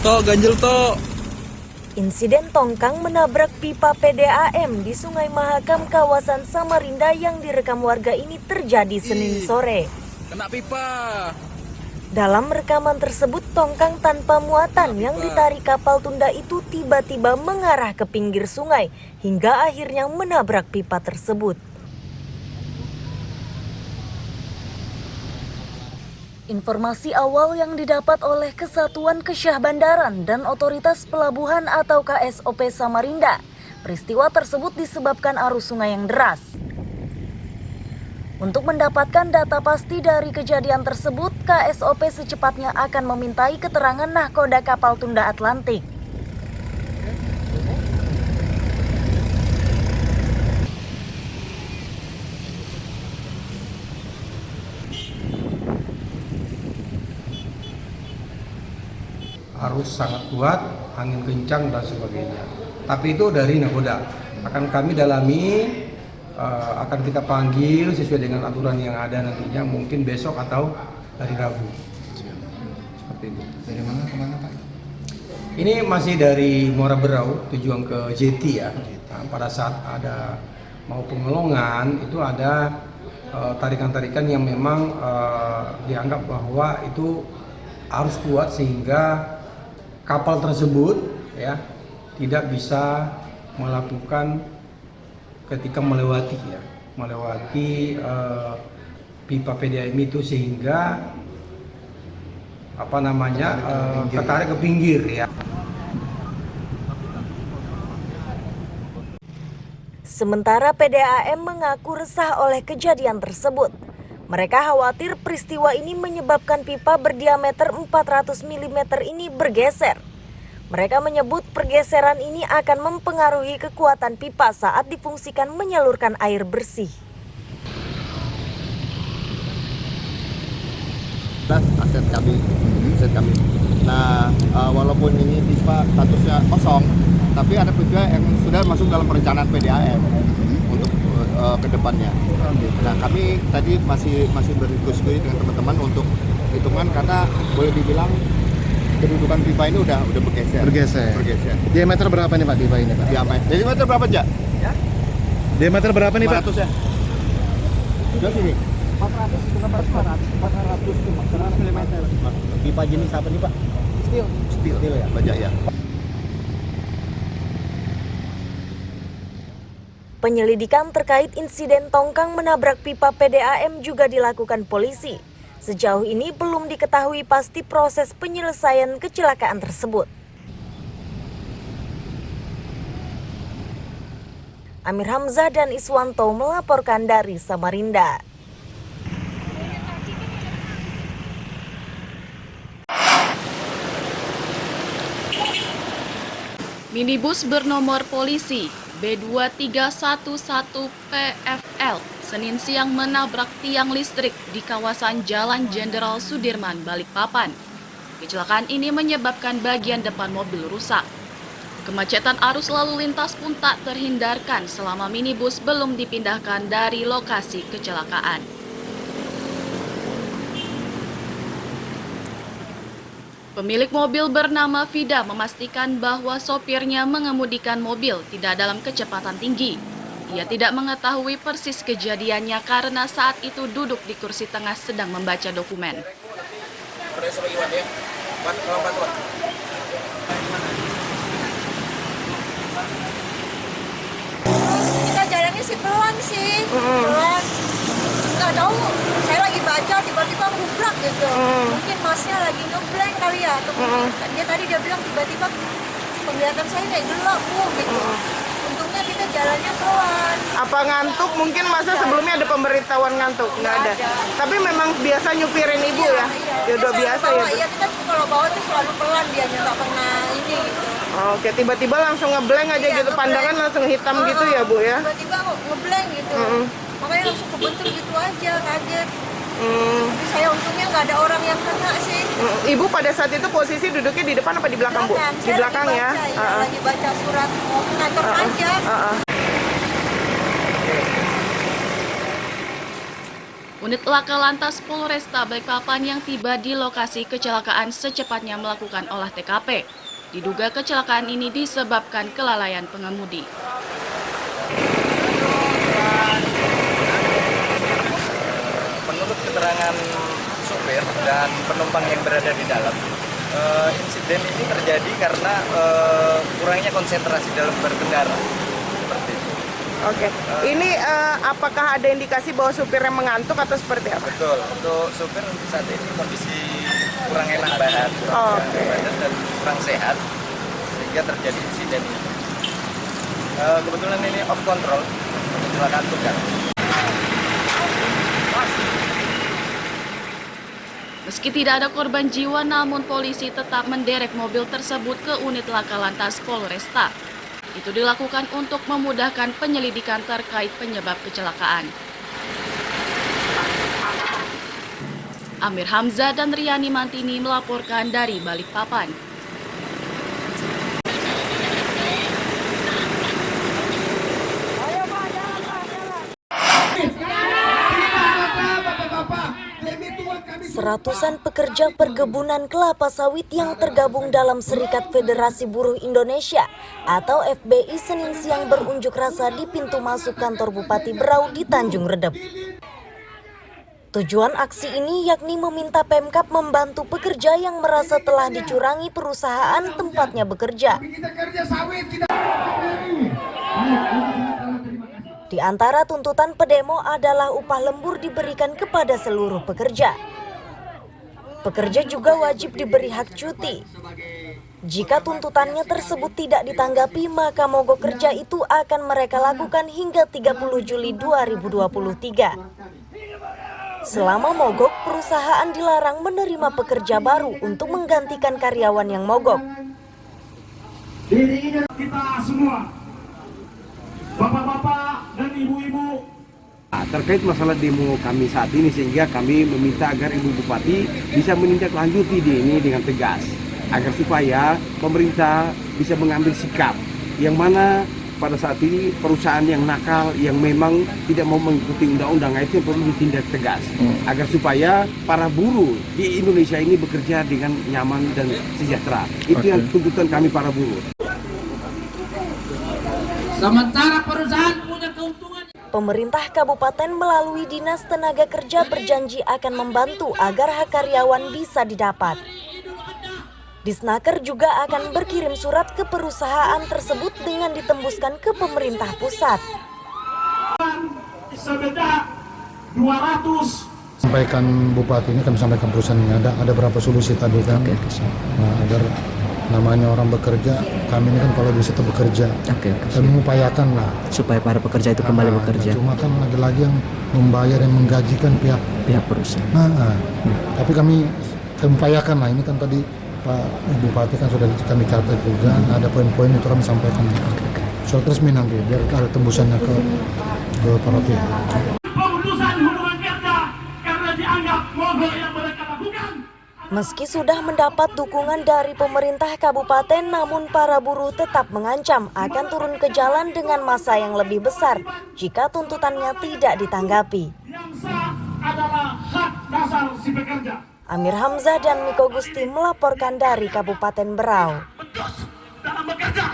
Tok, ganjil tok. Insiden tongkang menabrak pipa PDAM di Sungai Mahakam kawasan Samarinda yang direkam warga ini terjadi Senin sore. Kena pipa. Dalam rekaman tersebut, tongkang tanpa muatan yang ditarik kapal tunda itu tiba-tiba mengarah ke pinggir sungai hingga akhirnya menabrak pipa tersebut. Informasi awal yang didapat oleh Kesatuan Kesyah Bandaran dan Otoritas Pelabuhan atau KSOP Samarinda, peristiwa tersebut disebabkan arus sungai yang deras. Untuk mendapatkan data pasti dari kejadian tersebut, KSOP secepatnya akan memintai keterangan nahkoda kapal tunda Atlantik. Arus sangat kuat, angin kencang dan sebagainya. Tapi itu dari nahkoda. Akan kami dalami, akan kita panggil sesuai dengan aturan yang ada nantinya, mungkin besok atau hari Rabu. Seperti itu. Dari mana ke mana, Pak? Ini masih dari Muara Berau tujuan ke Jeti ya. Nah, pada saat ada mau pengelongan itu ada tarikan-tarikan yang memang dianggap bahwa itu arus kuat sehingga kapal tersebut ya tidak bisa melakukan ketika melewati pipa PDAM itu sehingga ketarik ke pinggir ya. Sementara PDAM mengaku resah oleh kejadian tersebut. Mereka khawatir peristiwa ini menyebabkan pipa berdiameter 400 mm ini bergeser. Mereka menyebut pergeseran ini akan mempengaruhi kekuatan pipa saat difungsikan menyalurkan air bersih. Aset kami. Nah, walaupun ini pipa statusnya kosong, tapi ada juga yang sudah masuk dalam perencanaan PDAM untuk kedepannya. Nah, kami tadi masih berdiskusi dengan teman-teman untuk hitungan karena boleh dibilang kedudukan pipa ini udah bergeser. Diameter berapa nih Pak pipa ini Pak? Diameter berapa Jak? Ya? Diameter berapa nih Pak? 500 ya? Sudah sini. 400 mm. Pipa jenis apa nih Pak? Steel ya, baja ya. Penyelidikan terkait insiden tongkang menabrak pipa PDAM juga dilakukan polisi. Sejauh ini belum diketahui pasti proses penyelesaian kecelakaan tersebut. Amir Hamzah dan Iswanto melaporkan dari Samarinda. Minibus bernomor polisi B2311 PFL Senin siang menabrak tiang listrik di kawasan Jalan Jenderal Sudirman, Balikpapan. Kecelakaan ini menyebabkan bagian depan mobil rusak. Kemacetan arus lalu lintas pun tak terhindarkan selama minibus belum dipindahkan dari lokasi kecelakaan. Pemilik mobil bernama Vida memastikan bahwa sopirnya mengemudikan mobil tidak dalam kecepatan tinggi. Ia tidak mengetahui persis kejadiannya karena saat itu duduk di kursi tengah sedang membaca dokumen. Kita jalannya sih pelan pelan. Nggak tahu, saya lagi baca tiba-tiba ngubrak gitu. Mungkin masnya lagi ngeblank kali ya. Atau dia bilang tiba-tiba penglihatan saya kayak gelap gitu. Untungnya kita jalannya pelan. Apa ngantuk? Mungkin masa sebelumnya ada pemberitahuan ngantuk? Nggak ada. Tapi memang biasa nyupirin ibu ya? Ya udah biasa ya? Iya, kita kalau bawa tuh selalu pelan dia nggak pernah ini gitu. Oke, tiba-tiba langsung ngeblank aja gitu, pandangan langsung hitam gitu ya Bu ya? Tiba-tiba ngeblank gitu. Makanya langsung kebentur gitu aja, kaget. Tapi saya untungnya nggak ada orang yang kena sih. Ibu pada saat itu posisi duduknya di depan apa di belakang Bu? Di belakang ya? Lagi baca surat mau ngantor pajak. Unit Laka Lantas Polresta Balikpapan yang tiba di lokasi kecelakaan secepatnya melakukan olah TKP. Diduga kecelakaan ini disebabkan kelalaian pengemudi. Menurut keterangan sopir dan penumpang yang berada di dalam, insiden ini terjadi karena kurangnya konsentrasi dalam berkendara. Seperti itu. Oke. Ini apakah ada indikasi bahwa supirnya mengantuk atau seperti apa? Betul. Untuk supir saat ini kondisi kurang enak badan, badan dan kurang sehat sehingga terjadi insiden ini. Kebetulan ini off control, kecelakaan tunggal. Meski tidak ada korban jiwa, namun polisi tetap menderek mobil tersebut ke unit Laka Lantas Polresta. Itu dilakukan untuk memudahkan penyelidikan terkait penyebab kecelakaan. Amir Hamzah dan Riani Mantini melaporkan dari Balikpapan. Seratusan pekerja perkebunan kelapa sawit yang tergabung dalam Serikat Federasi Buruh Indonesia atau FBI Senin siang berunjuk rasa di pintu masuk kantor Bupati Berau di Tanjung Redep. Tujuan aksi ini yakni meminta Pemkab membantu pekerja yang merasa telah dicurangi perusahaan tempatnya bekerja. Di antara tuntutan pedemo adalah upah lembur diberikan kepada seluruh pekerja. Pekerja juga wajib diberi hak cuti. Jika tuntutannya tersebut tidak ditanggapi, maka mogok kerja itu akan mereka lakukan hingga 30 Juli 2023. Selama mogok, perusahaan dilarang menerima pekerja baru untuk menggantikan karyawan yang mogok. Kita semua, bapak-bapak dan ibu-ibu, terkait masalah demo kami saat ini, sehingga kami meminta agar Ibu Bupati bisa menindaklanjuti ini dengan tegas agar supaya pemerintah bisa mengambil sikap yang mana pada saat ini perusahaan yang nakal yang memang tidak mau mengikuti undang-undang itu perlu ditindak tegas agar supaya para buruh di Indonesia ini bekerja dengan nyaman dan sejahtera. Itu yang tuntutan kami para buruh. sementara perusahaan punya keuntungan. Pemerintah kabupaten melalui Dinas Tenaga Kerja berjanji akan membantu agar hak karyawan bisa didapat. Disnaker juga akan berkirim surat ke perusahaan tersebut dengan ditembuskan ke pemerintah pusat. Sebeda 200. Sampaikan Bupati ini, kami sampaikan perusahaan ini ada berapa solusi tadi kan. Nah, agar namanya orang bekerja, kami ini kan kalau bisa tetap bekerja. Kami mengupayakan lah supaya para pekerja itu kembali bekerja. Cuma kan lagi-lagi yang membayar yang menggajikan pihak perusahaan. Tapi kami upayakan lah, ini kan tadi Pak Bupati kan sudah kami catat juga, ada poin-poin itu kami sampaikan. Soal resmi nanti biar ada tembusannya ke para pihak. Pemutusan hubungan kerja karena dianggap mogok yang mereka lakukan. Meski sudah mendapat dukungan dari pemerintah kabupaten, namun para buruh tetap mengancam akan turun ke jalan dengan massa yang lebih besar jika tuntutannya tidak ditanggapi. Yang sah adalah hak dasar si pekerja. Amir Hamzah dan Miko Gusti melaporkan dari Kabupaten Berau. Becus dalam bekerja.